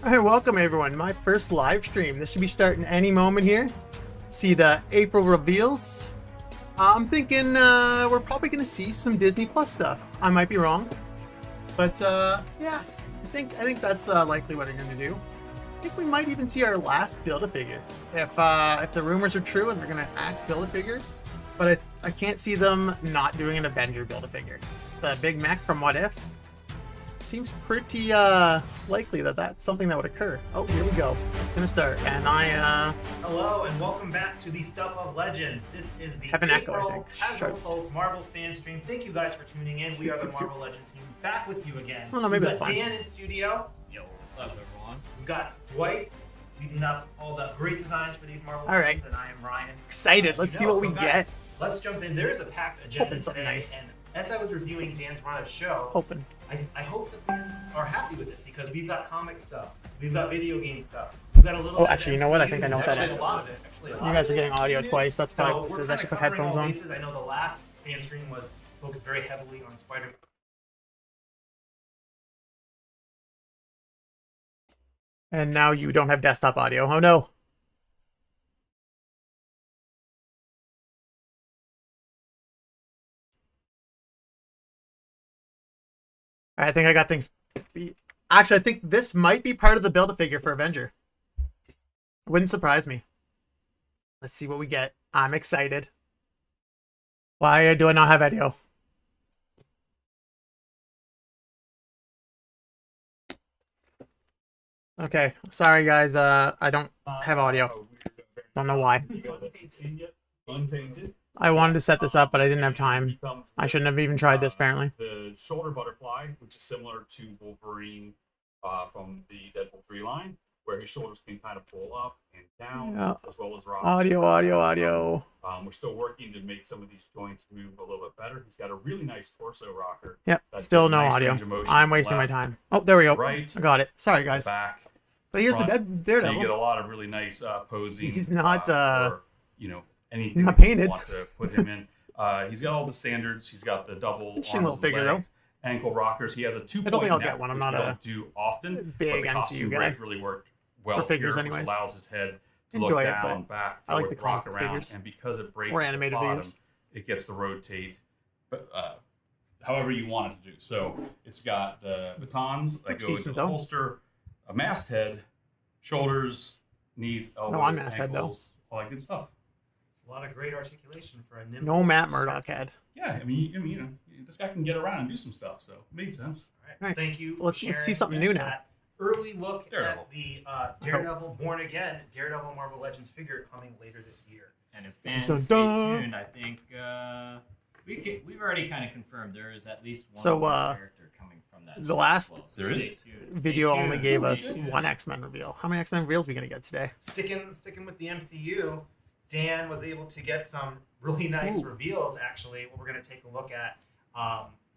Alright, welcome everyone. My first live stream. This should be starting any moment here. See the April reveals. I'm thinking we're probably going to see some Disney Plus stuff. I might be wrong. But yeah, I think that's likely what I'm going to do. I think we might even see our last Build-A-Figure. If the rumors are true and they're going to axe Build-A-Figures. But I can't see them not doing an Avenger Build-A-Figure. The Big Mech from What If seems pretty likely that that's something that would occur. Oh, here we go. It's gonna start, and Hello and welcome back to the Stuff of Legends. This is the have an echo, I April think. Hasbro Pulse Marvel fan stream. Thank you guys for tuning in. We are the Marvel Legends team back with you again. Well, no, maybe We've got that's fine. Dan in studio. Yo, what's up, everyone? We've got Dwight leading up all the great designs for these Marvel All right. Legends, and I am Ryan. Excited. Let's see what we guys, get. Let's jump in. There is a packed agenda Hoping something today, nice. and as I was reviewing Dan's run of show, Hoping. I hope the fans are happy with this because we've got comic stuff, we've got video game stuff, we've got a little. Oh, actually, you know what? I think I know what that Actually, is. a lot of it. Actually, a lot You guys of are it. getting audio twice. That's probably So what this we're is. I kinda should put covering headphones all on. bases. I know the last fan stream was focused very heavily on Spider. And now you don't have desktop audio. Oh no. I think I got things. Actually, I think this might be part of the Build-A-Figure for Avenger. Wouldn't surprise me. Let's see what we get. I'm excited. Why do I not have audio? Okay, sorry guys. I don't have audio. Don't know why. Unpainted. I wanted to set this up, but I didn't have time. I shouldn't have even tried this, apparently. The shoulder butterfly, which is similar to Wolverine from the Deadpool 3 line, where his shoulders can kind of pull up and down, Yeah. as well as rock. Audio. We're still working to make some of these joints move a little bit better. He's got a really nice torso rocker. Yep, that still gives no nice audio. range of motion I'm from wasting my left, time. Oh, there we go. Right, I got it. Sorry, guys. back. But here's the front. Daredevil. So you get a lot of really nice posing. He's not, or, anything not that you painted. want to put him in. He's got all the standards. He's got the double Interesting arms little figure, and legs, ankle rockers. He has a 2-point I don't think I'll neck, get one. I'm which not we a don't do often. big but the MCU costume guy. break really worked well For figures here, anyways. which allows his head to Enjoy look it, down, but back, I like forth, the rock comic around, figures. and because it breaks Or at animated the bottom, figures. it gets to rotate, but however you want it to do. So it's got the batons that Looks go into decent, the though. holster, a masthead, shoulders, knees, elbows, on masthead, though. ankles, all that good stuff. It's a lot of great articulation for a nimble. No Matt Murdock head. Yeah, I mean, this guy can get around and do some stuff, so it made sense. All right. Right. Thank you. For Let's see sharing something new now. that Early look Daredevil. at the Daredevil Born Again, Daredevil Marvel Legends figure coming later this year. And if fans Dun, stay dun. tuned, I think we've already kind of confirmed there is at least one So, more character coming from that. the show last as well, so There stay is? tuned. Video Stay only tuned. gave Stay us tuned. one X-Men reveal. How many X-Men reveals are we gonna get today? Sticking with the MCU, Dan was able to get some really nice Ooh. reveals. Actually, what we're going to take a look at.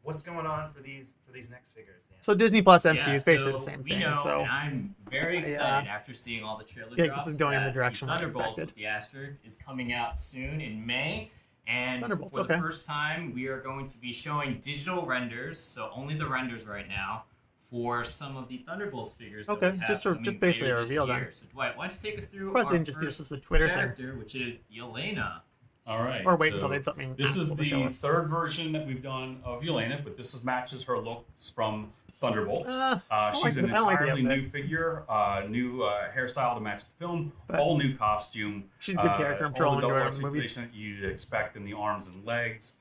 What's going on for these next figures, Dan? So Disney Plus MCU Yeah, is basically the so same we thing. know, So and I'm very excited after seeing all the trailer Yeah, drops. this is going in the that direction I Thunderbolts expected. with the asterisk is coming out soon in May. And Thunderbolts, for the okay. first time, we are going to be showing digital renders, so only the renders right now, for some of the Thunderbolts figures. That Okay, we have just coming basically a later this reveal then. year. So Dwight, why don't you take us through Surprised they our didn't just do first this as a Twitter thing. character, which is Yelena. All right. Or wait so until they had something This is actual to show the us. third version that we've done of Yelena, but this matches her looks from Thunderbolts. She's I an don't like the entirely outfit. new figure, new hairstyle to match the film, But all new costume. she's a good character. I'm sure all I'll the enjoy double her in the movie. articulation that you'd expect in the arms and legs.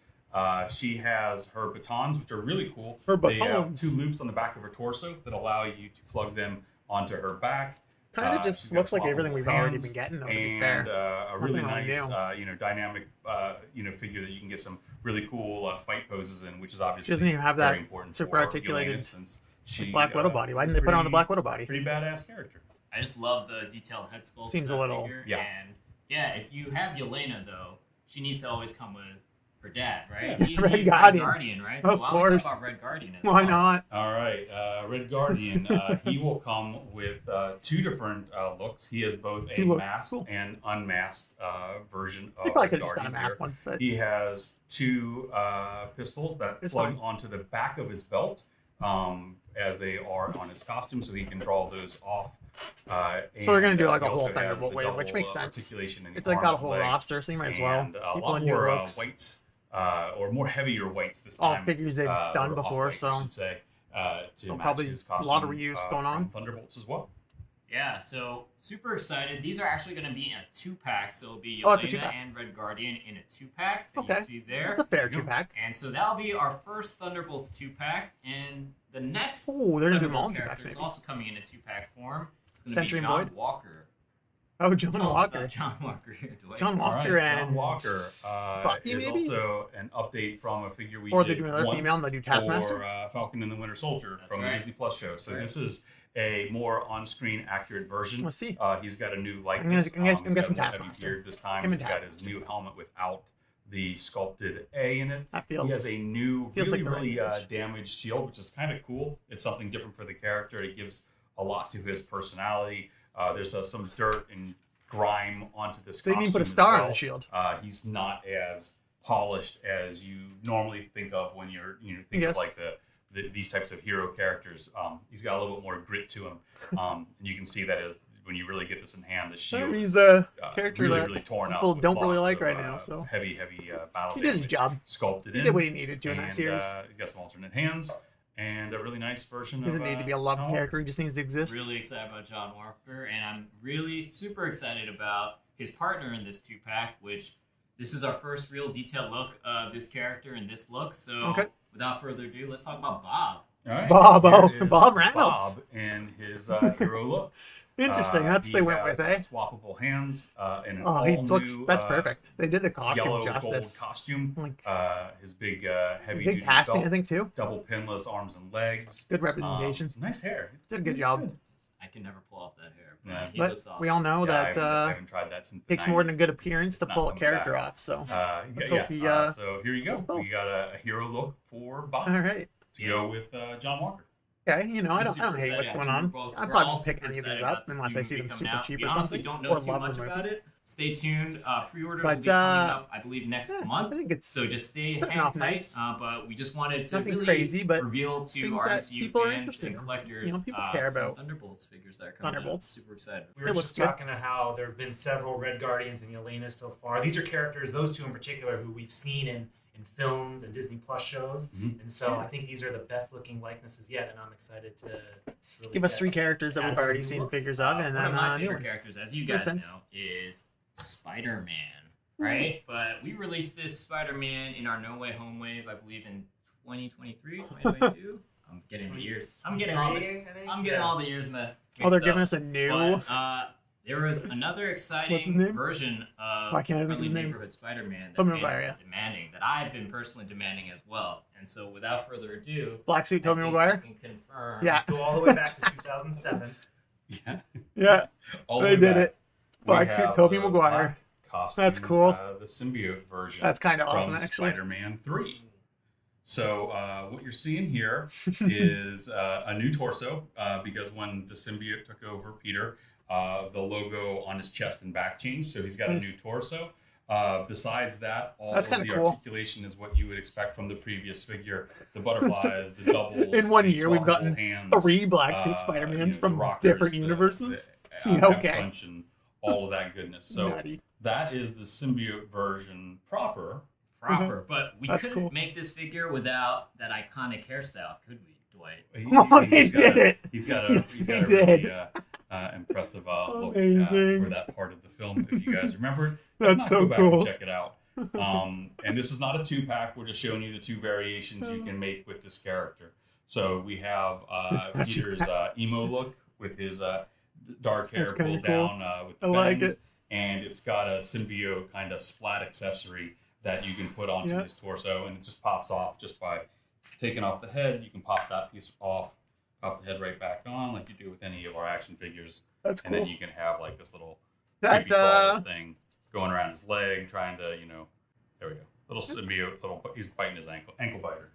She has her batons, which are really cool. Her They have batons. 2 loops on the back of her torso that allow you to plug them onto her back. Kind of just she's got looks like swappable everything we've already hands been getting, though, to and be fair. a really Nothing really nice, dynamic, figure that you can get some really cool fight poses in, which is obviously She doesn't even have very that important super for articulated Yelena, since she, Black Widow body. Why didn't they put her on the Black Widow body? Pretty badass character. I just love the detailed head sculpt. Seems of a that little- figure. Yeah. And yeah, if you have Yelena though, she needs to always come with her dad, right? Yeah. You Red need Guardian. right? Of so why don't we course. talk about Red Guardian as Why well? not? All right, Red Guardian. He will come with 2 different looks. He is both Two a looks. masked Cool. and unmasked version of They probably Red could have just done a Guardian masked here. one, but He has 2 pistols that It's plug fine. onto the back of his belt, as they are on his costume, so he can draw those off. So they're gonna do like he a whole also has Thunderbolt the wave, which double, makes sense. articulation in the It's like got a arms and whole legs, roster, so you might as well and a people lot in new more looks. whites, or more heavier whites this All time. figures they've done or before, off-white, I so should say, to match probably his a lot of costume, reuse going from on. Thunderbolts as well. Yeah, so super excited. These are actually going to be in a 2-pack, so it'll be Oh, it's a Yelena 2-pack. and Red Guardian in a 2-pack that Okay. you see there. That's a fair 2-pack. And so that'll be our first Thunderbolts 2-pack, and the next Oh, they're gonna do them Thunderbolt all in 2-packs, character is maybe. also coming in a 2-pack form. It's going to Sentry be and John Void? Walker. Oh, John Tell us Walker. about John Walker here, Dwight. John All Walker right, and John Walker Bucky, is maybe? also an update from a figure we Or did they do another once female and they do Taskmaster? for Falcon and the Winter Soldier That's from right. the Disney Plus show. So Right. this is a more on-screen accurate version. Let's see. He's got a new I'm likeness. guessing He's got a Taskmaster. more heavy beard this time. Him and He's got his Taskmaster. new helmet without the sculpted A in it. That He feels. has a new, feels really, like the right really image. damaged shield, which is kind of cool. It's something different for the character. It gives a lot to his personality. There's some dirt and grime onto this They costume. didn't put a as star on well. the shield. He's not as polished as you normally think of when you're think Yes. of like these types of hero characters. He's got a little bit more grit to him, and you can see that as when you really get this in hand. The shield He's a uh, character really, that really torn up. people with don't really lots like of, right now, so heavy battle. he did his damage job. Sculpted He in. did what he needed to in that and, series. He got some alternate hands and a really nice version. He doesn't of, need to be a loved John character. He just needs to exist. Really excited about John Walker, and I'm really super excited about his partner in this 2-pack, which this is our first real detailed look of this character in this look. So Okay. without further ado, let's talk about Bob. All right. Bob, Here is Bob Reynolds. Bob and his hero look. Interesting. That's what they went with, eh? Swappable hands and an Oh, he looks. all-new, That's perfect. They did the costume Yellow justice. gold costume. Like His big heavy big duty casting, belt, I think, too. double pinless arms and legs. Good representation. Some nice hair. Did a good Looks job. I can never pull off that hair, but Yeah. he But looks awesome. we all know Yeah, that I haven't tried that since the takes more than a 90s. good appearance to Not pull a coming character back. off. So, Let's Yeah, hope he, so here you go. does both. We got a hero look for Bob all right. to go with John Walker. Okay, you know, I I'm don't super hate what's excited. going I on. think we're I'd all probably super pick any of excited these about up this unless new I see them movie super coming out. cheap We or honestly something. don't know Or too love much the about movie. it. Stay tuned. Pre-orders But, will be coming up, I believe, next Yeah, I month. think it's So just stay starting hang off tight. nice. But we just wanted to Nothing really crazy, but reveal to things our that MCU people are fans interested and in. collectors You know, people care some about Thunderbolts figures that are coming Thunderbolts. out. Super excited. We It were looks just good. talking to how there have been several Red Guardians and Yelena so far. These are characters, those two in particular, who we've seen in films and Disney Plus shows. Mhm. And so Yeah. I think these are the best looking likenesses yet, and I'm excited to really Give us get 3 characters that add we've those already new seen looks. figures of, and One then of my new favorite one. characters, as you Makes guys sense. know, is Spider-Man, right? But we released this Spider-Man in our No Way Home wave, I believe, in 2023, 2022. I'm getting the years. I'm getting all the years Oh, they're mixed giving up. us a new. But, there was another exciting name? version of Why can't I think of Friendly his name? Neighborhood Spider-Man that Tobey fans Maguire, have been demanding, that I've been personally demanding as well. And so, without further ado, Black suit, Tobey I think Maguire. we can confirm. Yeah. Let's go all the way back to 2007. Yeah. Yeah, All the they way did back, it. we Black suit, have Tobey the Maguire. black costume, That's cool. The symbiote version. That's kind of from awesome, actually. Spider-Man 3. So what you're seeing here is a new torso because when the symbiote took over Peter, the logo on his chest and back changed. So he's got Nice. a new torso. Besides that, all That's of kinda the cool. articulation is what you would expect from the previous figure. The butterflies, the doubles. In one the year, we've swappable gotten hands, 3 black suit you Spider-Mans know, from the rockers, different the- universes. the Yeah, okay. punch and all of that goodness. So Nutty. that is the symbiote version proper. But we That's couldn't cool. make this figure without that iconic hairstyle, could we, Dwight? Oh, they He's got did a- it. He's got a, Yes, he's they got a really did. impressive look Amazing. for that part of the film. If you guys remember, That's so go back and cool. check it out. And this is not a 2-pack. We're just showing you the 2 variations you can make with this character. So we have It's not Peter's emo look with his dark hair That's kinda pulled cool. down with the I like bangs. it. And it's got a symbiote kind of splat accessory that you can put onto Yeah. his torso, and it just pops off just by taking off the head. You can pop that piece off, pop the head right back on, like you do with any of our action figures, That's and cool. then you can have like this little That creepy crawler thing going around his leg, trying to, there we go, little symbiote, he's biting his ankle biter.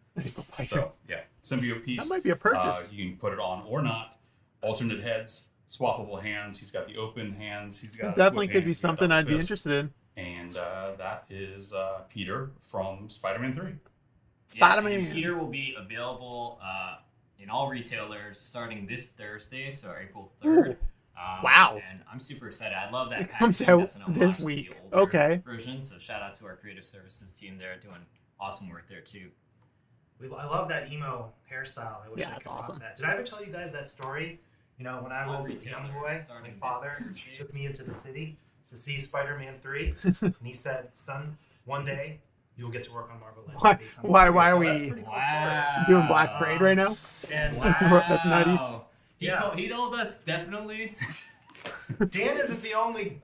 So yeah, symbiote piece. that might be a purchase. You can put it on or not. Alternate heads, swappable hands. He's got the open hands. He's got It definitely quick could be hands, he's got something double I'd be fists. interested in. And that is Peter from Spider-Man 3. Spider-Man. And Peter will be available in all retailers starting this Thursday, so April 3rd. Ooh. Wow. And I'm super excited. I love that It packaging. comes out That's an homage this to the week. older Okay. version. So shout out to our creative services team. They're doing awesome work there too. I love that emo hairstyle. I wish Yeah, I that's could rock awesome. that. Did I ever tell you guys that story? You know, when I All was a retailers young boy, my starting this father Thursday. took me into the city to see Spider-Man 3, and he said, "Son, one day you'll get to work on Marvel Legends." Why- based on why- the why movie." are So that's a we pretty cool Wow. Doing Black Parade right now? story. And That's nutty. Yeah. He told us definitely. Dan isn't the only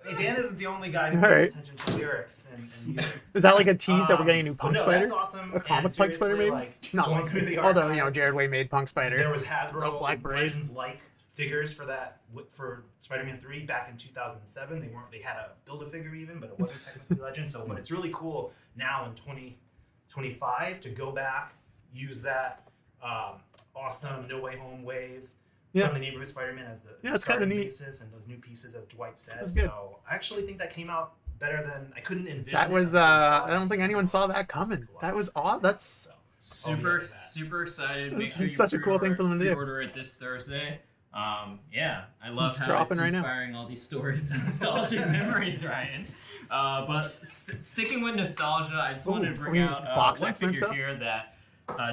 guy who All pays right. attention to lyrics and music. Is that like a tease that we're getting a new But Punk no, Spider? That's awesome. A comic And Punk Spider, seriously, maybe? like, Not going like, through the although, you know, archives, Jared Way made Punk Spider. there was Hasbro Oh, Black Parade. Legends-like figures for that for Spider-Man 3 back in 2007. They had a Build-A-Figure even, but it wasn't technically Legends. So, but it's really cool now in 2025 to go back, use that awesome No Way Home wave. Yeah. From the neighborhood Spider-Man as the Yeah, it's kinda starting neat. basis, and those new pieces, as Dwight said. That's good. So I actually think that came out better than I couldn't envision. That it was, until I saw I it. don't think anyone saw that coming. That was odd. That's, So, Super, that. super excited. This Make sure is you such a cool thing for them to do. Order it this Thursday. Yeah, I love It's how dropping it's right now. inspiring all these stories and nostalgic memories, Ryan. But sticking with nostalgia, I just wanted to Ooh, bring we need out some box one X-Men figure stuff? here that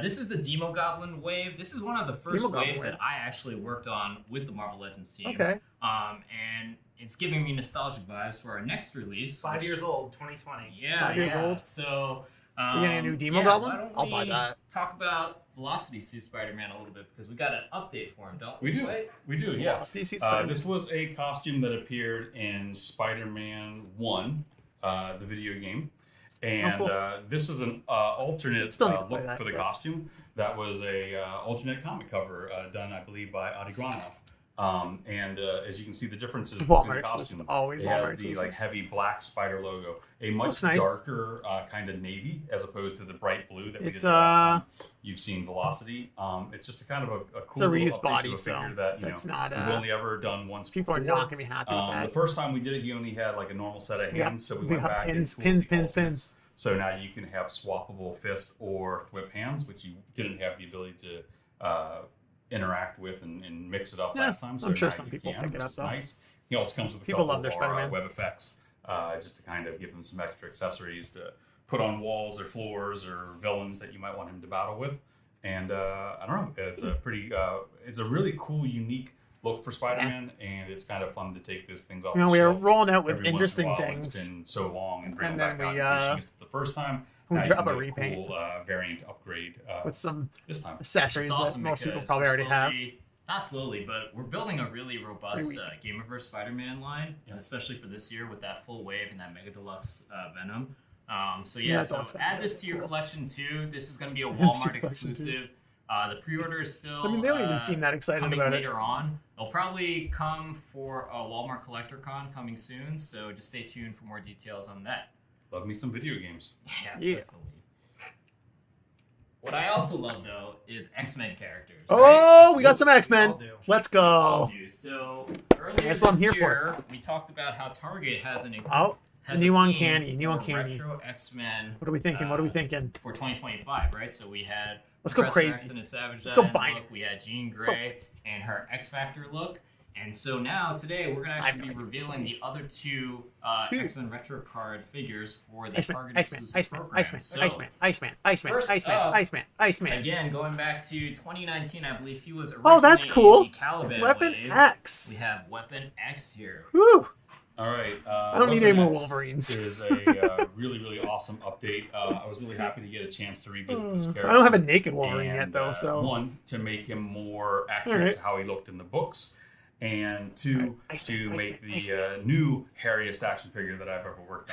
this is the Demo Goblin wave. This is one of the first Demo Goblin waves wave. that I actually worked on with the Marvel Legends team. okay. And it's giving me nostalgic vibes for our next release. 5 which- years old, 2020. Yeah, 5 years yeah. old. So We're getting a new Demo yeah, Goblin? why don't I'll buy we that. Talk about Velocity Suit Spider-Man a little bit because we got an update for him, don't we? We do. Dwight? We do, yeah. CC Spider. This was a costume that appeared in Spider-Man 1, the video game. And cool. this is an alternate Still need to play look that, for the but- costume. That was a alternate comic cover done, I believe, by Adi Granoff. And as you can see, the differences between Walmart the exclusive. costume. Always It Walmart has the like exclusives. heavy black spider logo, a much Looks nice. darker kind of navy as opposed to the bright blue that we did It's the last time. You've seen Velocity. It's just a kind of a cool It's a little reused update body, to a so figure that that's we've not, only ever done once. people are before. not gonna be happy with The that. first time we did it, he only had like a normal set of Yeah, hands, so we we went have back pins, and pins, tooled the pins, alternates. pins. So now you can have swappable fist or whip hands, which you didn't have the ability to interact with and mix it up Yeah, last time. So I'm sure now some you people can, pick it which up, is though. nice. He also comes with a People couple love their of our, Spider-Man. web effects, just to kind of give them some extra accessories to put on walls or floors or villains that you might want him to battle with. And I don't know, it's a pretty, it's a really cool, unique look for Spider-Man, and it's kind of fun to take those things off. You know, the we are shelf rolling out with every once in a interesting while. It's things. been so long, and bring And them then back we, out in case you missed it the first time. we Now you drop can a get repaint. cool variant upgrade With some this time. accessories It's awesome that most people because probably we're already have. Not slowly, but we're building a really robust Pretty Gamerverse Spider-Man line, Yeah. especially for this year with that full wave and that Mega Deluxe Venom. So Yeah, so it's add this to your collection too. This is going to be a Add to your Walmart collection, too. exclusive. The pre-order is still. I mean, they don't even seem that excited coming about it. later on. It'll probably come for a Walmart Collector Con coming soon. So just stay tuned for more details on that. Love me some video games. Yeah. Definitely. What I also love though is X-Men characters. Oh, we got some We X-Men. all do. Let's All go. do. So earlier That's what I'm this here for. year, we talked about how Target has Oh, has new a on theme Canny, new on for Canny. retro X-Men What are we thinking? What are we thinking? for 2025, right? So we had Let's go Professor crazy. X and his Savage Let's go Giant bind look. it. We had Jean So- Grey and her X Factor look. And so now today we're gonna I have actually no be idea what this revealing will the other two Two. X-Men retro card figures for the Iceman, Target Iceman, exclusive Iceman, program. Iceman, So, Iceman, Iceman, Iceman, first Iceman, up, Iceman, Iceman. Again, going back to 2019, I believe he was Oh, that's originally cool. in the Caliban Weapon wave. X. We have Weapon X here. Whew. All right. I don't need any more Wolverines. Is a really, really awesome update. I was really happy to get a chance to revisit this character. I don't have a naked Wolverine And, yet, though, so. one, to make him more accurate Alright. to how he looked in the books, and two, Iceman, to Iceman, make the Iceman. new hairiest action figure that I've ever worked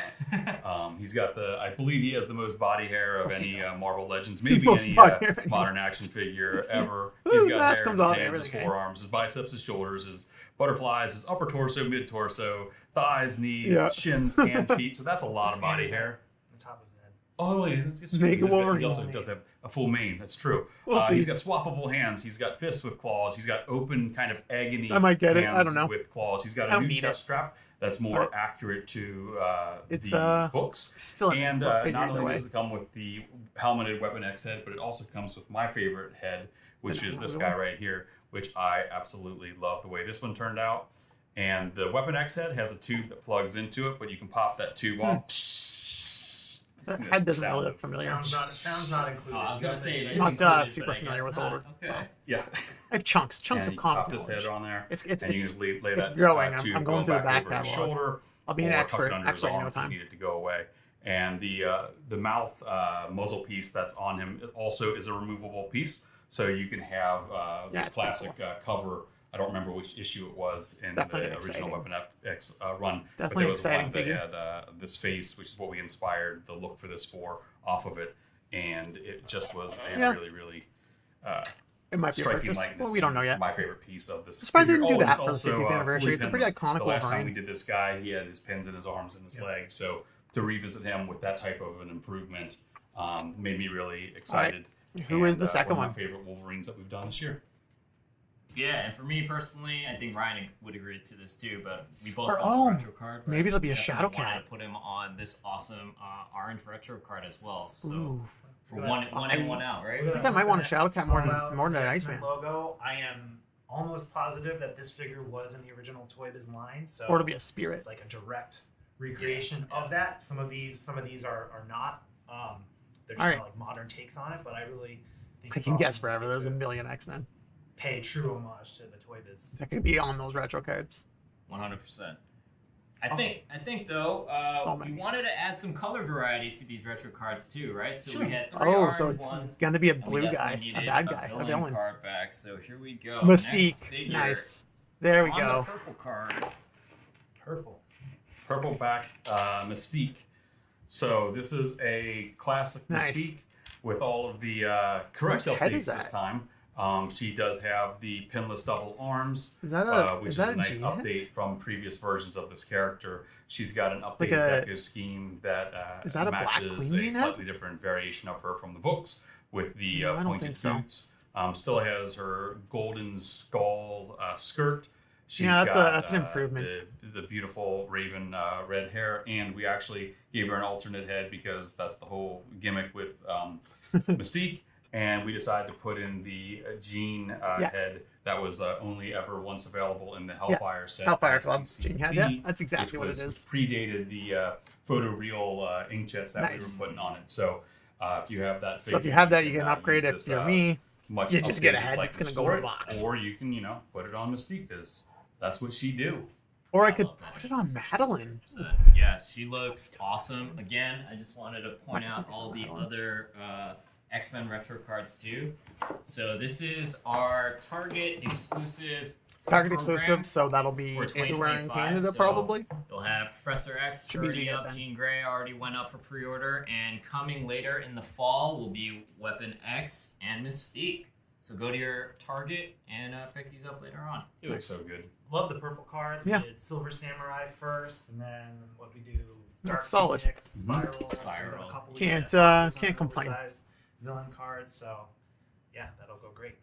on. He's got I believe he has the most body hair of any Marvel Legends, maybe Most any body hair of any modern action figure ever. Ooh, He's got mask hair comes in his off, hands, his everything, eh? forearms, his biceps, his shoulders, his butterflies, his upper torso, mid torso, thighs, knees, Yeah. shins, and feet. So that's a lot of body hair. On top of that. Oh, yeah, it's Make true. a Wolverine. He also does have a full mane. That's true. We'll see. He's got swappable hands. He's got fists with claws. He's got open kind of agony. I might get it. I hands don't know. With claws. He's got I a don't new need chest it. strap that's more But accurate to it's, the books. Still a And figure not either only way. does it come with the helmeted Weapon X head, but it also comes with my favorite head, which And is this another guy right here, which I absolutely love the way this one turned out. And the Weapon X head has a tube that plugs into it, but you can pop that tube off. That head doesn't really look familiar. Sounds not included. I was gonna say it is Not, included, super but I familiar guess with not. older- Okay. Yeah. I have chunks And of you comic pop this knowledge. head on there, It's and you just lay it's that growing. tube I'm going through the back back over his catalog. shoulder. I'll be an or tuck expert it under his in no arm if you time. need it to go away. And the mouth muzzle piece that's on him also is a removable piece, so you can have the Yeah, it's pretty classic cover. I don't remember which issue it was in the definitely an original exciting- Weapon X run. Definitely but there was exciting one figure. that had this face, which is what we inspired the look for this for, off of it, and it just was a Yeah. really, really It might be a striking purchase. likeness. Well, we don't know yet. My favorite piece of this. I'm surprised they figure. didn't do it's that for the also, 50th anniversary. fully It's a pretty pinless. iconic The last time Wolverine. we did this guy, he had his pins in his arms and his legs. So to revisit him with that type of an improvement made me really excited. Who is the second one? one? Of my favorite Wolverines that we've done this year. Yeah, and for me personally, I think Ryan would agree to this too. But we both Or, love oh, the retro card. but maybe there'll be a definitely Shadow wanted Cat. to put him on this awesome orange retro card as well. So Ooh. for one in, one out, right? I think I might want a Shadow Cat more than an Iceman. Logo. I am almost positive that this figure was in the original Toy Biz line. So Or it'll be a spirit. it's like a direct recreation of that. Some of these are not. They're just Alright. kind of like modern takes on it. But I really think I it's can guess awesome forever. There's a to million X-Men pay true homage to the Toy Biz. that could be on those retro cards. 100%. I think though, So we many. wanted to add some color variety to these retro cards too, right? So Sure. we had 3 Oh, orange so it's ones. gonna be a and we blue guy, definitely a needed bad guy, a villain. card back. So here we go. Mystique. Next figure. Nice. There we On go. The purple card. Purple. Purple backed Mystique. So this is a classic Nice. Mystique with all of the correct Whose head updates is this that? time. She does have the pinless double arms, Is that a which is is that a a nice G? update from previous versions of this character. She's got an Like updated a- deco scheme that Is that a Black matches Queen a Jean head? slightly different variation of her from the books with the No, I don't pointed think so. boots. Still has her golden skull skirt. She's Yeah, got, that's an improvement. The beautiful raven red hair, and we actually gave her an alternate head because that's the whole gimmick with Mystique. And we decided to put in the Jean Yeah. head that was only ever once available in the Hellfire set. Hellfire Club. SDCC, Jean head. Yeah, that's exactly which what it was is. predated the photoreal inkjets that Nice. we were putting on it. So if you have that, So if you figure, have that, you can get an upgrade. use If this, you're me, much you just get a updated head likeness that's gonna go for in a it, box. or you can put it on Mystique because that's what she do. or I I could love that. put it on Madeline. So, yeah, she looks awesome. Again, I just wanted to point out all the other X-Men retro cards too. So this is our Target exclusive. Target program. exclusive, so that'll be for everywhere in 2025, Canada so- probably. They'll have Professor X Should be already the up. then. Jean Grey already went up for pre-order, and coming later in the fall will be Weapon X and Mystique. So go to your Target and pick these up later on. It looks so good. Love the purple cards. Yeah. We did Silver Samurai first, and then what we do? Dark That's solid. Phoenix, Mhm. Spiral. Spiral. A couple Can't, of different can't complain. oversized villain cards. So yeah, that'll go great.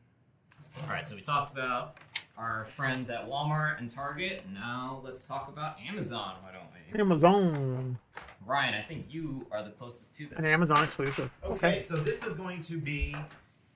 All right, so we talked about our friends at Walmart and Target. Now let's talk about Amazon, why don't we? Amazon, Ryan, I think you are the closest to an that. Amazon exclusive. Okay, so this is going to be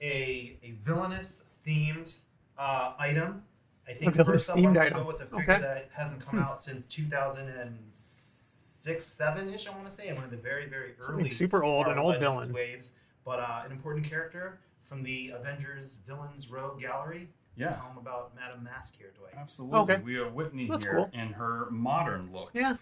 a villainous themed item. I think A villainous first I want themed to item. go with a figure Okay. that hasn't come out since 2006, 7-ish. I want to say, one of the very Something early super old, an Marvel old Legends villain. waves, but an important character from the Avengers Villains Rogue Gallery. Yeah. Tell them about Madame Mask here, Dwight. Absolutely. Okay. We have Whitney That's here cool. in her modern look. Yeah.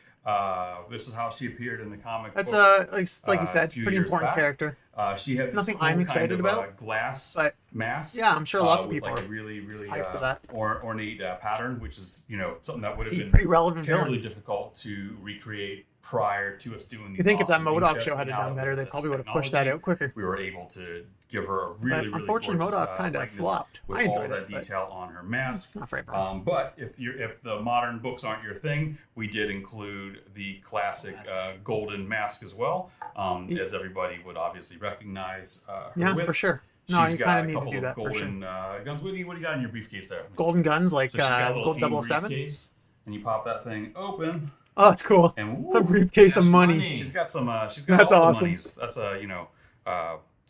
This is how she appeared in the comic That's books. like you a said, few pretty years important back. character. She had this Nothing cool I'm kind excited of, about, glass but mask. yeah, I'm sure lots of with people like are a really hyped for that. ornate pattern, which is something that would have been pretty relevant terribly villain. difficult to recreate prior to us doing these. You think if that awesome MODOK inkjets, show but had now done with better, they this probably would have pushed that technology, out quicker. We were able to give her a really Unfortunately, gorgeous, MODOK kind of likeness flopped. with I all enjoyed that it, but detail on her mask. not for everyone. But if the modern books aren't your thing, we did include the classic golden mask as well, as everybody would obviously recognize her Yeah, with. for sure. No, She's you got kind a of need to couple do of that for sure. golden guns. What do you got in your briefcase there? Let me see. Golden guns like So she's got a the little Gold hand 007. briefcase, and you pop that thing open, Oh, it's cool. and A briefcase of That's money. money. she's got some. She's got That's all awesome. the monies. That's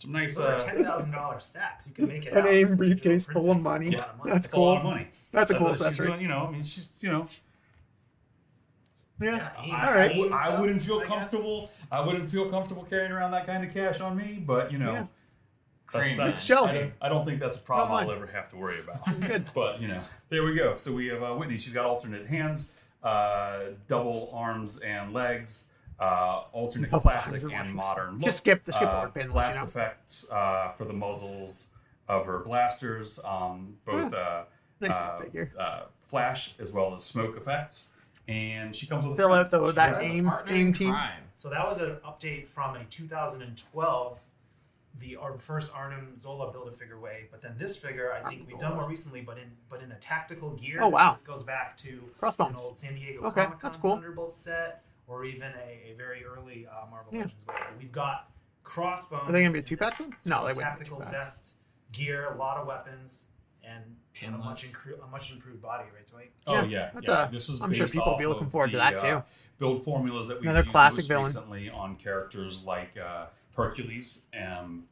some nice. Those are $10,000 stacks. You can make it. An out. AIM briefcase full of Printing. money. That's a lot of money. That's It's a lot of cool. money. That's a cool She's accessory. doing, I mean, she's, Yeah. AIM All right. stuff, I wouldn't feel I guess. comfortable. I wouldn't feel comfortable carrying around that kind of cash on me. But Yeah. Cream, that's, It's Shelby. I don't think that's a problem Don't I'll mind. ever have to worry about. It's good. But there we go. So we have Whitney. She's got alternate hands, double arms and legs, alternate Double classic arms and and legs. modern. Just look. skip the word pin, Blast you know. effects for the muzzles of her blasters, both Nice figure. flash as well as smoke effects. And she comes with Fill out that That's AIM partner AIM in team. crime. So that was an update from a 2012, our first Arnim Zola Build-A-Figure wave. But then this figure, I think Arnim we've done Zola. more recently, but in a tactical gear. Oh, wow. This goes back to an Crossbones. old San Diego Okay, Comic-Con that's cool. Thunderbolt set, or even a very early Marvel Yeah. Legends wave. But we've got Crossbones. Are they gonna be a in two-pack this one? No, they wouldn't be a Tactical two-pack. vest, gear, a lot of weapons, and a Pinless. much improved body, right, Dwight? Oh Yeah, yeah, that's yeah. a- This is I'm sure based people will off be looking of forward to the, that, too. Build formulas that we've Another used classic most villain. recently on characters like Hercules,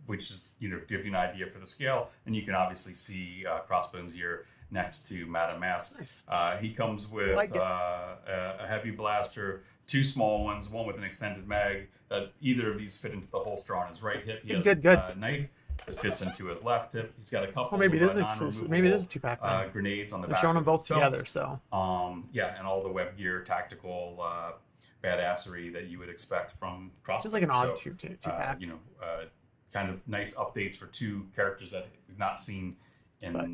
which is give you an idea for the scale, and you can obviously see Crossbones here next to Madame Mask. Nice. He comes with Like it. a heavy blaster, two small ones, one with an extended mag. That either of these fit into the holster on his right hip. He has Good. a knife that fits into his left hip. He's got a couple. Well, maybe it of, is exclusive. Maybe it is a two-pack then. grenades on the They're back. showing them of his both belt. together, so Yeah, and all the web gear, tactical badassery that you would expect from Crossbones. just like an odd So, two-pack. kind of nice updates for two characters that we've not seen in But-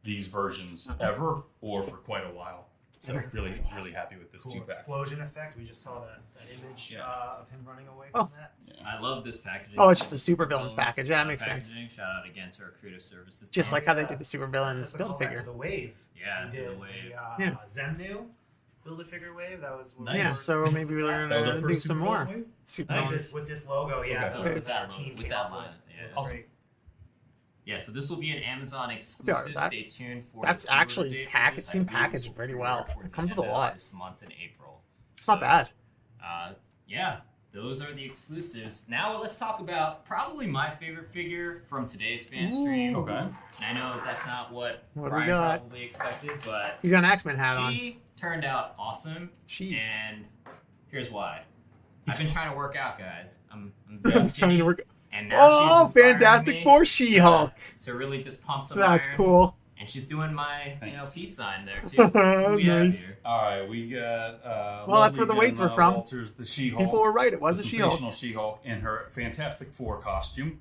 these versions Uh-huh. ever or for quite a while. So Ever. really happy with this Cool two-pack. explosion effect. We just saw that image Yeah. of him running away Oh. from that. I love this packaging. Oh, it's just a super villains package. Yeah, that makes Packaging. sense. Shout out again to our creative services. Just team. like how they did the super villains That's a build a callback figure. to the wave. Yeah, We to the did wave. Yeah. Zemnu Build-A-Figure wave. That was what Nice. we Yeah, were- so maybe we're That was our gonna do first some Super more Bowl wave? super Nice. villains. with this logo. Yeah, Okay. With that team logo, with came that up line, with. yeah. It's Awesome. great. Yeah, so this will be an Amazon Be all exclusive. right with that. Stay tuned for. That's the pre-order actually date for packaged- this. I seemed believe this packaged will pretty pre-order well. towards It comes the with a end of lot. This month in April. It's not bad. Yeah, those are the exclusives. Now let's talk about probably my favorite figure from today's fan stream. Ooh. Okay. I know that's not what What do we Brian got? probably expected, but He's got an X-Men hat on. she turned out awesome. She. And here's why. I've been trying to work out, guys. I'm I'm very trying skinny, to work. and now Oh, she's inspiring Fantastic me Four She-Hulk. to really just pump some That's iron. cool. And she's doing my Thanks. peace sign there too. Who we have Nice. here? All right, we got. Well, that's where the lovely weights were Jen, from. Walters, the She-Hulk. People were right. It was a the She-Hulk. sensational She-Hulk in her Fantastic Four costume.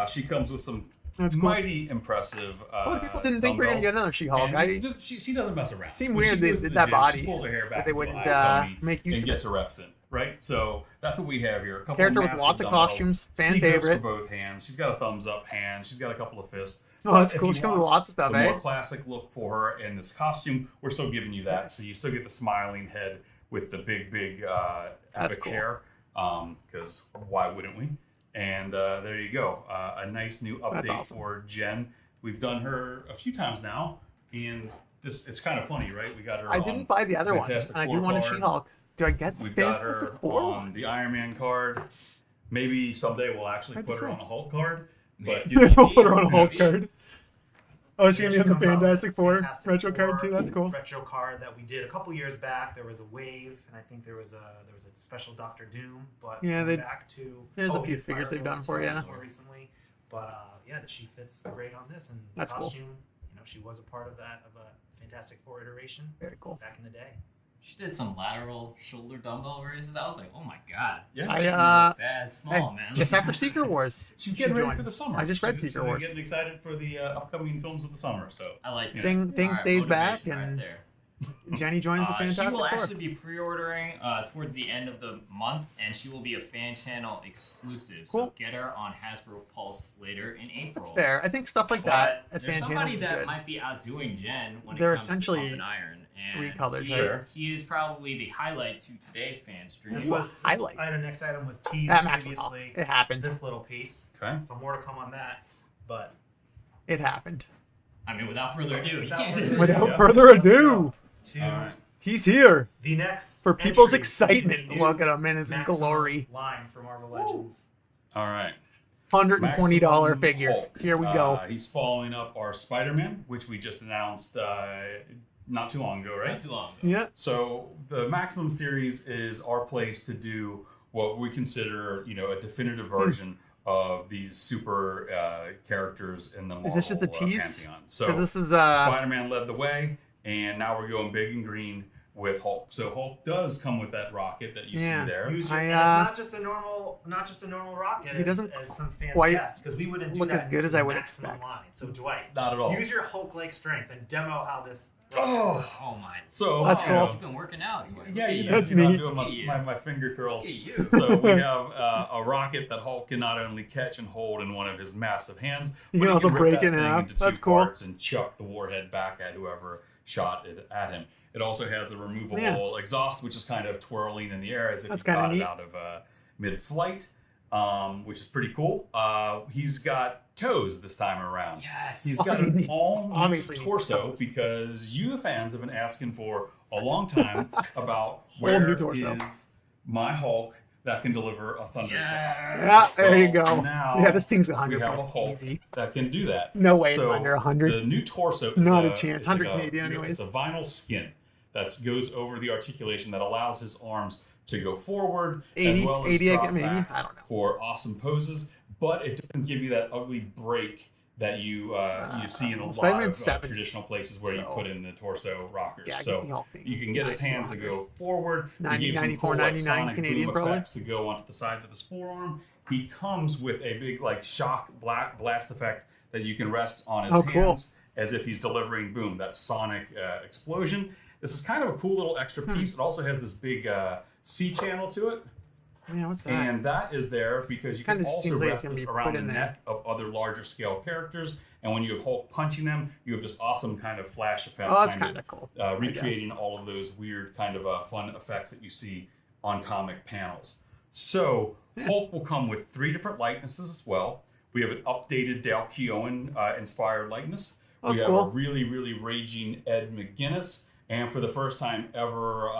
She comes with some That's cool. mighty impressive. A lot of people didn't think we were gonna get another She-Hulk. And she doesn't mess around. Seemed When weird she they goes to did the that gym, body, she pulls her hair so back they to a wouldn't high pony make use and of gets it. her reps in, right? So that's what we have here. A couple Character of with massive lots of dumbbells, costumes, fan C grips favorite. for both hands. She's got a thumbs up hand. She's got a couple of fists. Oh, that's But if cool. you She comes with want lots of stuff, the eh? more classic look for her in this costume, we're still giving you that. Nice. So you still get the smiling head with the big That's epic cool. hair. Because why wouldn't we? And there you go. A nice new That's update awesome. for Jen. We've done her a few times now, and it's kind of funny, right? We got her. I on didn't buy the other one, and Fantastic I do Four want a card. She-Hulk. Do I get the We've got Fantastic her Four on one? the Iron Man card. Maybe someday we'll actually Hard to put her say. on the Hulk card. But Maybe. We'll put her on a Hulk Maybe. card. Oh, she's Yeah, gonna be on the comes out with Fantastic this Four Fantastic retro Four card too. That's cool. Retro card that we did a couple years back. There was a wave, and I think there was a special Doctor Doom. But Yeah, going they- back to there's a we few did figures they've done for Firebolt you. more recently. But yeah, she fits great on this, and the That's cool. costume. She was a part of a Fantastic Four iteration Very cool. back in the day. She did some lateral shoulder dumbbell raises. I was like, oh my god. Yeah. This I, is really bad Hey, small, man. just after Secret Wars, she's she getting ready for joins. the summer. I just read She's Secret Wars. getting excited for the upcoming films of the summer. So I like that. Thing All right, stays back, motivation right and there. Jenny joins the She Fantastic will Four. actually be pre-ordering towards the end of the month, and she will be a fan channel exclusive. So Cool. get her on Hasbro Pulse later in April. That's fair. I think stuff like But that as there's fan somebody channels is that good. might be outdoing Jen when They're it comes essentially to Pump and Iron. And recolors, he, right? he is probably the highlight to today's fan stream. This Ooh, was highlight. Item next item was teased At Max Off. previously. It happened. This little piece. okay. So more to come on that. But It happened. I mean, without further ado, you Without can't further just... ado. Without Yeah. further ado, to All right. he's here the next for people's entry excitement. in the new Look at him in his Maximum glory. line for Marvel Legends. All right. $120 figure. Hulk. Here we go. He's following up our Spider-Man, which we just announced not too long ago, right? Not too long ago. Yeah. So the Maximum series is our place to do what we consider, a definitive version of these super characters in the Marvel Is this just the tease? pantheon. So Because this is Spider-Man led the way, and now we're going big and green with Hulk. So Hulk does come with that rocket that you see there. And it's not just a normal rocket. He doesn't as some fans quite guess, because we wouldn't do look that as good as I would maximum expect. line. So Dwight, Not at all. use your Hulk-like strength and demo how this. Oh my. So That's cool. You've been working out. Dwight. Yeah, Look at That's I'm neat. doing Look at you. my finger curls. Look at you. So we have a rocket that Hulk can not only catch and hold in one of his massive hands, You but can also rip break that it in thing half. into That's two cool. parts and chuck the warhead back at whoever shot it at him. It also has a removable exhaust, which is kind of twirling in the air as if That's you kinda got it neat. out of mid-flight, which is pretty cool. He's got toes this time around. Yes. He's got an all-new Obviously needs torso toes. because you, the fans, have been asking for a long time about Whole where new torso. is my Hulk that can deliver a thunderclap. Yeah, there you So go. now Yeah, this thing's we 100 have a bucks Hulk easy. that can do that. No way So it's under 100. The new torso, is Not a chance. it's 100 like Canadian anyways. It's a vinyl skin that goes over the articulation that allows his arms to go forward 80, as well as 80 drop maybe? back I don't know. for awesome poses, but it doesn't give you that ugly break that you see in a lot Spider-Man of 70. traditional places where you So- put in the torso rockers. Yeah, I so can see Hulk being you can get his hands to go forward. We 90, gave some 94, cool, like, 99 sonic Canadian boom probably. effects to go onto the sides of his forearm. He comes with a big shock blast effect that you can rest on his Oh, cool. hands as if he's delivering boom, that sonic explosion. This is kind of a cool little extra piece. It also has this big C channel to it. Yeah, what's that? And that is there because you can Kinda just also seems like rest it's gonna this be around put the in there. neck of other larger scale characters. And when you have Hulk punching them, you have this awesome kind of flash effect. Oh, that's kind of cool. Recreating all of those weird kind of fun effects that you see on comic panels. So Hulk will come with 3 different likenesses as well. We have an updated Dale Keown inspired likeness. Oh, that's we have cool. a really, really raging Ed McGuinness. And for the first time ever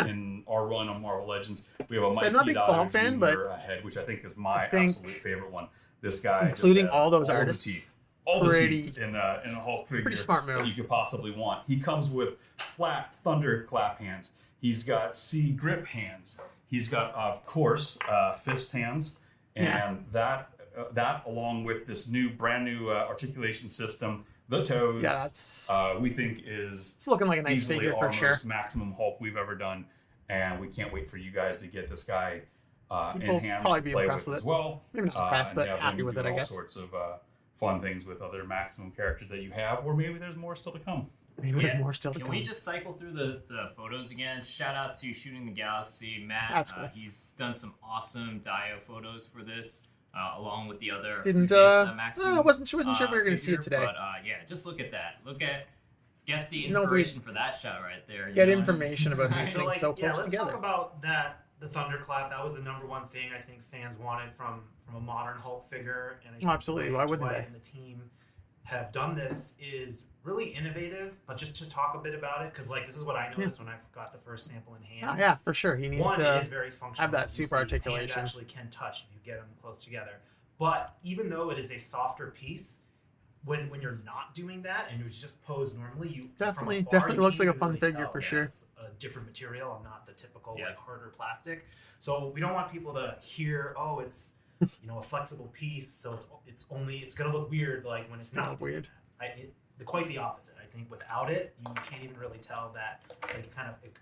in our run on Marvel Legends, we have a So Mike I'm not a big Diodato Hulk fan, Jr. but ahead, which I think is my think absolute favorite one. This guy, just including has all those the artists, teeth, all the pretty- teeth in a Hulk figure smart move. that you could possibly want. He comes with flat thunderclap hands. He's got C grip hands. He's got, of course, fist hands, and that along with this brand new articulation system, the toes. Yeah, that's We think is it's looking like a nice easily figure our for sure. most maximum Hulk we've ever done, and we can't wait for you guys to get this guy in People hands probably to be play impressed with with as it. well. Maybe not impressed, and but have happy them with it, do I all guess. sorts of fun things with other maximum characters that you have, or maybe there's more still to come. Maybe Yeah. there's more still to Can come. we just cycle through the photos again? Shout out to Shooting the Galaxy, Matt. That's cool. He's done some awesome Dio photos for this, along with the other. Didn't previous, Maximum, I wasn't sure we were going to see figure, it today. But yeah, just look at that. Guess the You know, we inspiration for that shot right there. You Get know what I mean? information about these Right? things so yeah, close let's together. talk about that. The thunderclap. That was the #1 thing I think fans wanted from a modern Hulk figure. And I think Absolutely. Why wouldn't Dwight they? And the team have done this is really innovative. But just to talk a bit about it, because this is what I noticed when I got the first sample in hand. Oh, yeah, for sure. He needs One, it to is very functional. have that You super see his hands articulation. actually can touch if you get them close together. But even though it is a softer piece, when you're not doing that and it's just posed normally, you Definitely- from afar, definitely you looks can't like a even fun really figure tell for that sure. It's a different material and not the typical Yeah. harder plastic. So we don't want people to hear, oh, it's a flexible piece, so it's gonna look weird when it's not weird. quite the opposite. I think without it, you can't even really tell that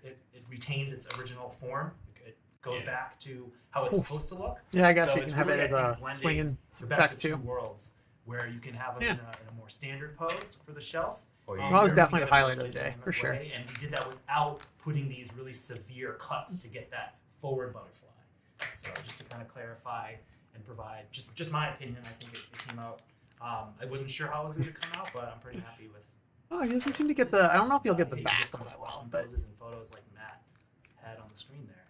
it retains its original form. It goes back to how it's Oof. supposed to look. Yeah, I guess So you can it's have really, it as I a think, blending swinging the best back of two too. worlds, where you can have them Yeah. in a more standard pose for the shelf. Oh, That was Or definitely we the did it highlight in a of the day, dynamic for sure. way, and we did that without putting these really severe cuts to get that forward butterfly. So just to kind of clarify and provide just my opinion, I think it came out. I wasn't sure how it was going to come out, but I'm pretty happy with. Oh, he doesn't seem to get the. I don't know if he'll get the He back some on that well, awesome but poses and photos like Matt had on the screen there.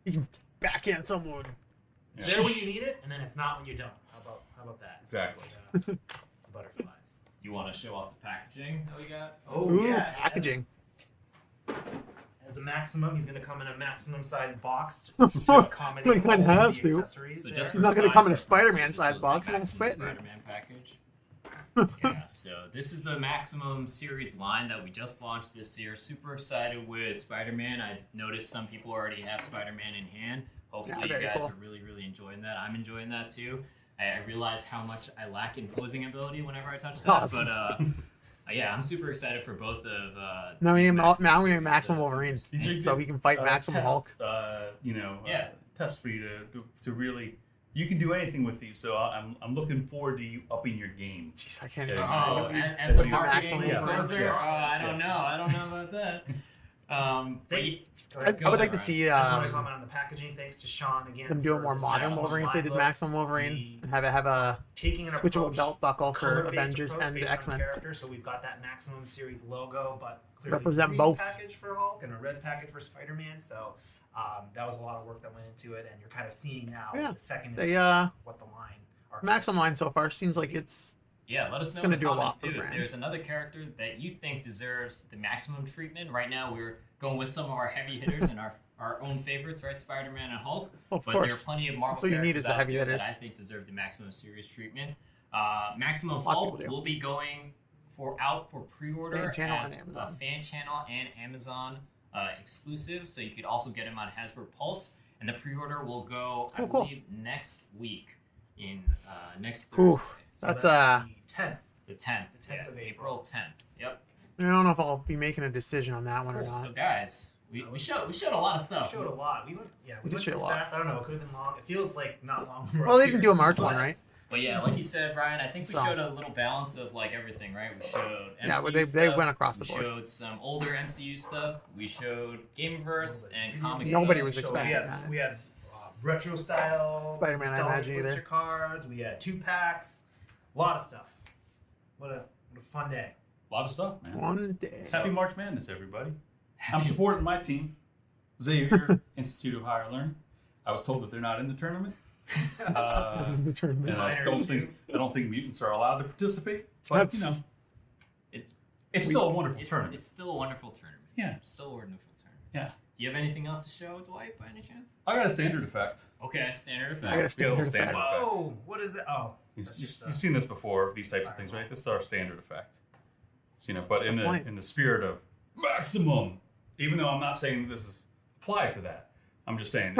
he can backhand someone. It's there when you need it, and then it's not when you don't. How about that? Exactly. The butterflies. You want to show off the packaging that we got? Oh Ooh, yeah, packaging. As is a maximum. He's going to come in a maximum size box He to accommodate kinda all has of the to. accessories. So there. just He's not gonna for come in a size Spider-Man purposes, size so box. it's It won't the fit in maximum it. Spider-Man package. Yeah, so this is the Maximum series line that we just launched this year. Super excited with Spider-Man. I noticed some people already have Spider-Man in hand. Hopefully you very guys cool. are really enjoying that. I'm enjoying that too. I realize how much I lack in posing ability whenever I touch that. Awesome. But yeah, I'm super excited for both of Now we these need Maximum now we need series, Maximum Wolverine, These are so good, he can fight Maximum test, Hulk. Yeah. Test for you to really. You can do anything with these, so I'm looking forward to you upping your game. Jeez, I can't. Yeah. Even, Oh, as the Yeah. marketing Maximum Wolverine. closer? Yeah. I don't know about that. But I would like to see I just want to comment on the packaging. Thanks to Sean again. them do a for more this modern Maximum Wolverine. If they did line Maximum look, Wolverine the and have a taking an switchable approach, belt buckle for color-based Avengers approach and based on X-Men. character. So we've got that Maximum Series logo, but clearly Represent green both. package for Hulk and a red package for Spider-Man. So that was a lot of work that went into it, and you're kind of seeing now Yeah. the second They what the line. Maximum line so far seems like it's Yeah, let us It's know gonna in the do a lot comments for the too. If brand. there's another character that you think deserves the maximum treatment. Right now, we're going with some of our heavy hitters and our own favorites, right? Spider-Man and Hulk. of But there are course. plenty of Marvel That's what you need characters is the out heavy there hitters. that I think deserve the maximum series treatment. Maximum Lots of Hulk people do. will be going out for pre-order Fan channel as and a Amazon. fan channel and Amazon exclusive. So you could also get him on Hasbro Pulse, and the pre-order will go, I Cool. believe, next week in next Ooh. Thursday. So That's, the 10th. The 10th. The 10th of April. April 10th. Yep. I don't know if I'll be making a decision on that one or So not. guys, we showed a lot of We stuff. showed a lot. We We went did show a pretty lot. fast. I don't know. It could have been long. It feels like not long. Well, they didn't do a March one, right? But yeah, like you said, Brian, I think we So- showed a little balance of like everything, right? We showed MCU Yeah, but they stuff, went across the we board. showed some older MCU stuff. We showed Gameverse and comics. Nobody stuff. was So expecting that. We had retro style Spider-Man, I nostalgic imagine, either. blister cards. We had 2-packs. A lot of stuff. What a fun day. A lot of stuff, man. One day. It's Happy March Madness, everybody. I'm supporting my team, Xavier Institute of Higher Learning. I was told that they're not in the tournament. The tournament. And I Minor don't think mutants are allowed to participate. But That's- you know, It's it's still a wonderful tournament. It's still a wonderful tournament. Yeah. Still a wonderful tournament. Yeah. Do you have anything else to show, Dwight, by any chance? I got a standard effect. Okay, standard effect. I got a standard standard effect. effect. Whoa! What is that? Oh, You've, that's just, you've seen this before, these types of things, right? This is our standard effect. So, you know, but in Good point. the spirit of maximum, even though I'm not saying this applies to that, I'm just saying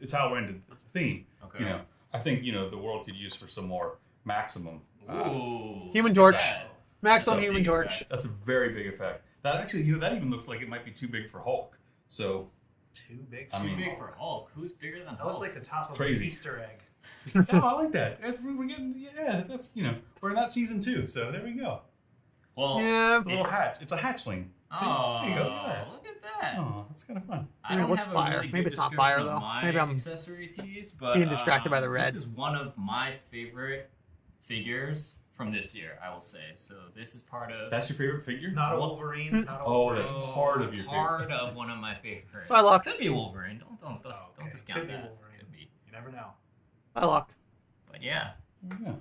it's how we're into the theme. Okay. You know, I think the world could use for some more maximum. Ooh. Human look at Torch. that. Maximum That's a Human big Torch. effect. That's a very big effect. That actually, that even looks like it might be too big for Hulk. So too big. I Too mean- big for Hulk. Who's bigger than That Hulk? looks like the top of crazy. an Easter egg. no, I like that. We're getting that's we're in that season 2, so there we go. well, Yeah. It's a little hatch. It's a hatchling. See? oh, There you go. Look at that. look at that. Oh, that's kind of fun. I Yeah, don't what's have fire? a really Maybe good it's not description fire, of though. my Maybe I'm accessory tees, but being distracted by the red. This is one of my favorite figures from this year, I will say. So this is part of. That's your favorite figure? Not a What? Wolverine. Not a Oh, Wolverine. that's part of your part favorite. of one of my favorites. Psylocke. Could be Wolverine. Don't Oh, okay. discount Could be that. Wolverine. Could be. You never know. Psylocke. But yeah, Yeah.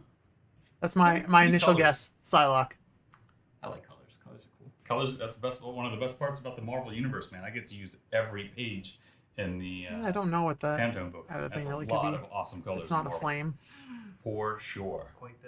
That's my Neat initial colors. guess. Psylocke. I like colors. Colors are cool. Colors. That's the best. One of the best parts about the Marvel universe, man. I get to use every page in the Yeah, I don't know what the. Pantone book. other That's thing a really could lot be. of awesome colors. It's not in a Marvel. flame. For sure. Quite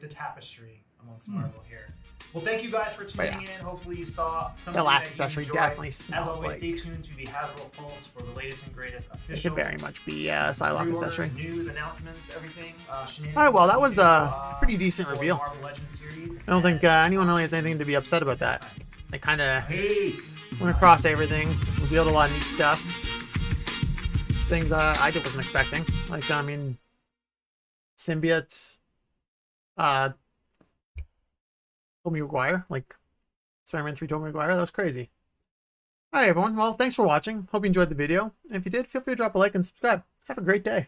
the tapestry amongst Marvel here. Well, thank you guys for But tuning in. Hopefully you saw something The last that you accessory enjoyed. definitely As smells always, like. stay tuned to the Hasbro Pulse for the latest and greatest It official could very much be Psylocke pre-orders, accessory. news, announcements, everything. Alright, well, that was a pretty decent for the reveal. Marvel Legends series. I don't think anyone really has anything to be upset about that. They kind of Peace. went across everything, revealed a lot of neat stuff. Just things I wasn't expecting. Like, I mean, symbiote, Tobey Maguire, like Spider-Man 3 Tobey Maguire. That was crazy. Alright, everyone. Well, thanks for watching. Hope you enjoyed the video. And if you did, feel free to drop a like and subscribe. Have a great day.